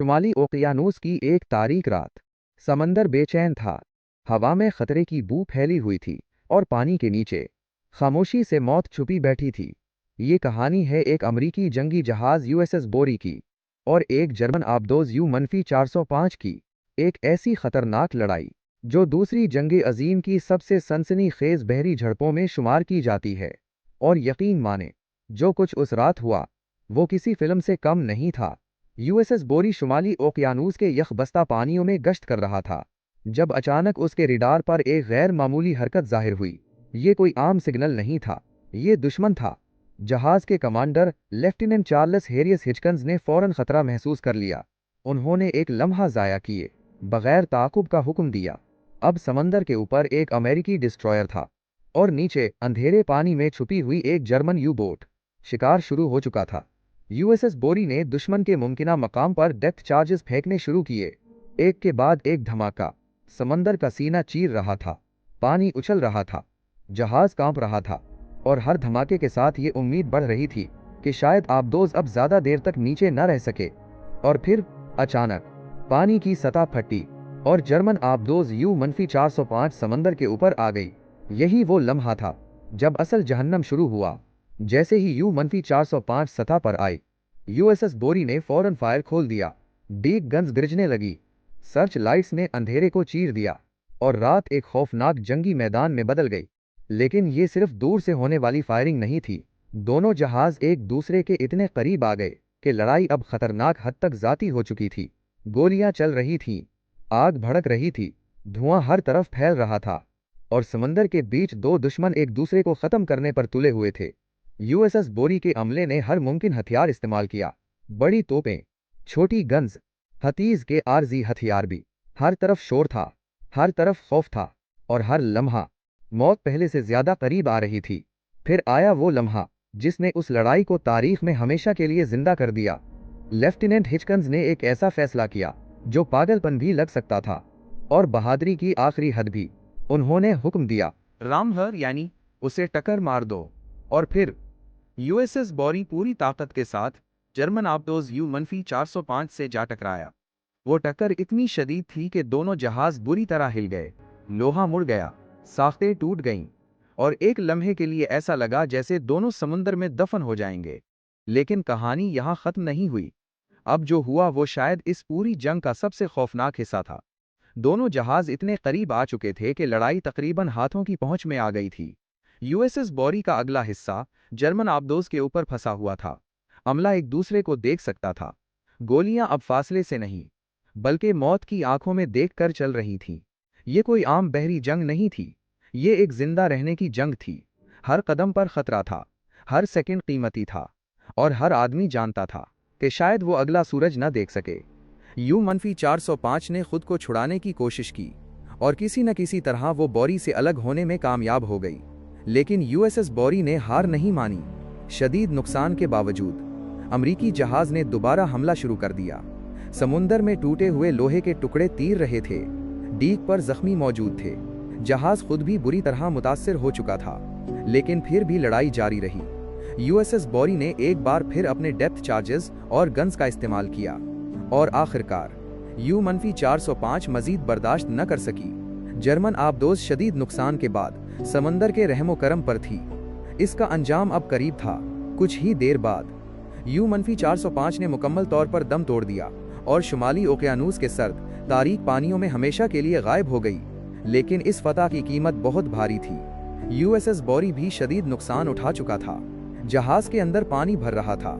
शुमाली ओकियानूस की एक तारीक रात। समंदर बेचैन था। हवा में खतरे की बू फैली हुई थी और पानी के नीचे खामोशी से मौत छुपी बैठी थी। ये कहानी है एक अमरीकी जंगी जहाज यूएसएस बोरी की और एक जर्मन आबदोज U-405 की। एक ऐसी खतरनाक लड़ाई जो दूसरी जंग अजीम की सबसे सनसनीखेज बहरी झड़पों में शुमार की जाती है। और यकीन माने, जो कुछ उस रात हुआ वो किसी फिल्म से कम नहीं था। यूएसएस बोरी शुमाली ओकियानूस के यखबस्ता पानियों में गश्त कर रहा था जब अचानक उसके रिडार पर एक गैर मामूली हरकत जाहिर हुई। ये कोई आम सिग्नल नहीं था, ये दुश्मन था। जहाज के कमांडर लेफ्टिनेंट चार्ल्स हेरियस हिचकन्स ने फौरन खतरा महसूस कर लिया। उन्होंने एक लम्हा जाया किए बगैर ताकुब का हुक्म दिया। अब समंदर के ऊपर एक अमेरिकी डिस्ट्रॉयर था और नीचे अंधेरे पानी में छुपी हुई एक जर्मन यू बोट। शिकार शुरू हो चुका था। यूएसएस बोरी ने दुश्मन के मुमकिना मकाम पर डेप्थ चार्जेस फेंकने शुरू किए। एक के बाद एक धमाका। समंदर का सीना चीर रहा था, पानी उछल रहा था, जहाज कांप रहा था और हर धमाके के साथ ये उम्मीद बढ़ रही थी कि शायद आबदोज अब ज्यादा देर तक नीचे न रह सके। और फिर अचानक पानी की सतह फटी और जर्मन आबदोज U-405 समंदर के ऊपर आ गई। यही वो लम्हा था जब असल जहन्नम शुरू हुआ। जैसे ही U-405 सतह पर आई, यूएसएस बोरी ने फौरन फायर खोल दिया। डीक गन्स गरजने लगी, सर्च लाइट्स ने अंधेरे को चीर दिया और रात एक खौफनाक जंगी मैदान में बदल गई। लेकिन ये सिर्फ दूर से होने वाली फायरिंग नहीं थी। दोनों जहाज एक दूसरे के इतने करीब आ गए कि लड़ाई अब खतरनाक हद तक जाती हो चुकी थी। गोलियां चल रही थीं, आग भड़क रही थी, धुआं हर तरफ फैल रहा था और समंदर के बीच दो दुश्मन एक दूसरे को खत्म करने पर तुले हुए थे। यूएसएस बोरी के अमले ने हर मुमकिन हथियार इस्तेमाल किया। बड़ी तोपें, छोटी गन्स, हतीज के आरजी हथियार भी। हर तरफ शोर था, हर तरफ खौफ था और हर लम्हा मौत पहले से ज्यादा करीब आ रही थी। फिर आया वो लम्हा जिसने उस लड़ाई को तारीख में हमेशा के लिए जिंदा कर दिया। लेफ्टिनेंट हिचकन्स ने एक ऐसा फैसला किया जो पागलपन भी लग सकता था और बहादुरी की आखिरी हद भी। उन्होंने हुक्म दिया, रामहर यानी उसे टक्कर मार दो। और फिर यूएसएस बोरी पूरी ताकत के साथ जर्मन आबदोज U-405 से जा टकराया। वो टक्कर इतनी शदीद थी कि दोनों जहाज बुरी तरह हिल गए, लोहा मुड़ गया, साख्तें टूट गईं और एक लम्हे के लिए ऐसा लगा जैसे दोनों समुंदर में दफन हो जाएंगे। लेकिन कहानी यहाँ खत्म नहीं हुई। अब जो हुआ वो शायद इस पूरी जंग का सबसे खौफनाक हिस्सा था। दोनों जहाज इतने करीब आ चुके थे कि लड़ाई तकरीबन हाथों की पहुंच में आ गई थी। यूएसएस बोरी का अगला हिस्सा जर्मन आबदोज के ऊपर फंसा हुआ था। अमला एक दूसरे को देख सकता था। गोलियां अब फासले से नहीं, बल्कि मौत की आंखों में देखकर चल रही थीं। ये कोई आम बहरी जंग नहीं थी, ये एक जिंदा रहने की जंग थी। हर कदम पर खतरा था, हर सेकंड कीमती था और हर आदमी जानता था कि शायद वो अगला सूरज न देख सके। U-405 ने खुद को छुड़ाने की कोशिश की और किसी न किसी तरह वो बोरी से अलग होने में कामयाब हो गई। लेकिन यूएसएस बोरी ने हार नहीं मानी। शदीद नुकसान के बावजूद अमरीकी जहाज ने दोबारा हमला शुरू कर दिया। समुंदर में टूटे हुए लोहे के टुकड़े तीर रहे थे, डीक पर जख्मी मौजूद थे। जहाज खुद भी बुरी तरह मुतासिर हो चुका था, लेकिन फिर भी लड़ाई जारी रही। यूएसएस बोरी ने एक बार फिर अपने डेप्थ चार्जेस और गन्स का इस्तेमाल किया और आखिरकार U-405 मजीद बर्दाश्त न कर सकी। जर्मन आबदोज शदीद नुकसान के बाद समंदर के रहमो करम पर थी। इसका अंजाम अब करीब था। कुछ ही देर बाद U-405 ने मुकम्मल तौर पर दम तोड़ दिया और शुमाली ओकियानूस के सर्द तारीक पानियों में हमेशा के लिए गायब हो गई। लेकिन इस फतह की कीमत बहुत भारी थी। यूएसएस बोरी भी शदीद नुकसान उठा चुका था। जहाज के अंदर पानी भर रहा था,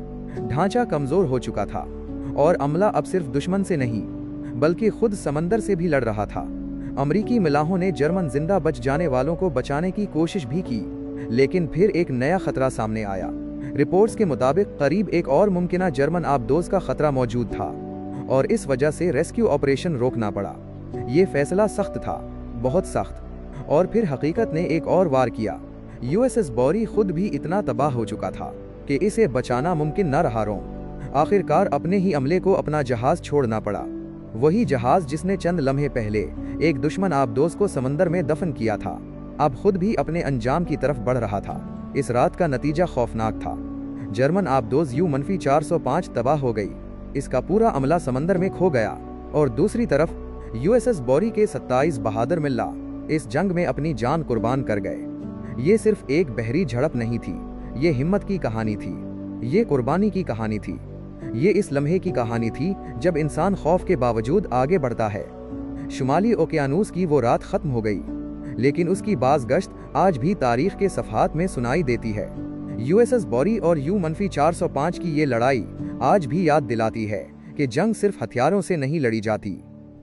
ढांचा कमजोर हो चुका था और अमला अब सिर्फ दुश्मन से नहीं बल्कि खुद समंदर से भी लड़ रहा था। अमरीकी मिलाहों ने जर्मन जिंदा बच जाने वालों को बचाने की कोशिश भी की, लेकिन फिर एक नया खतरा सामने आया। रिपोर्ट्स के मुताबिक करीब एक और मुमकिना जर्मन आबदोज का खतरा मौजूद था और इस वजह से रेस्क्यू ऑपरेशन रोकना पड़ा। ये फैसला सख्त था, बहुत सख्त। और फिर हकीकत ने एक और वार किया। यूएसएस बोरी खुद भी इतना तबाह हो चुका था कि इसे बचाना मुमकिन न रहा। आखिरकार अपने ही अमले को अपना जहाज छोड़ना पड़ा। वही जहाज जिसने चंद लम्हे पहले एक दुश्मन आबदोज को समंदर में दफन किया था, अब खुद भी अपने अंजाम की तरफ बढ़ रहा था। इस रात का नतीजा खौफनाक था। जर्मन आबदोज U-405 तबाह हो गई। इसका पूरा अमला समंदर में खो गया। और दूसरी तरफ यूएसएस बॉरी के 27 बहादुर मिल्ला इस जंग में अपनी जान कुर्बान कर गए। ये सिर्फ एक बहरी झड़प नहीं थी, ये हिम्मत की कहानी थी, ये कुर्बानी की कहानी थी, ये इस लम्हे की कहानी थी जब इंसान खौफ के बावजूद आगे बढ़ता है। शुमाली ओकियानूस की वो रात खत्म हो गई, लेकिन उसकी बाज़गश्त आज भी तारीख के सफ़हात में सुनाई देती है। यूएसएस बॉरी और U-405 की ये लड़ाई आज भी याद दिलाती है कि जंग सिर्फ हथियारों से नहीं लड़ी जाती,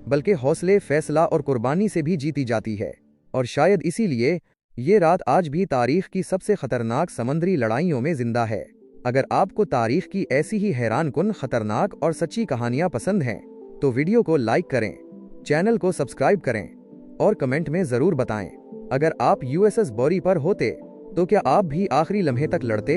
बल्कि हौसले, फैसला और कुर्बानी से भी जीती जाती है। और शायद इसीलिए ये रात आज भी तारीख की सबसे खतरनाक समंदरी लड़ाइयों में जिंदा है। अगर आपको तारीख की ऐसी ही हैरानकुन, खतरनाक और सच्ची कहानियां पसंद हैं, तो वीडियो को लाइक करें, चैनल को सब्सक्राइब करें और कमेंट में ज़रूर बताएं। अगर आप यूएसएस बॉरी पर होते तो क्या आप भी आखिरी लम्हे तक लड़ते?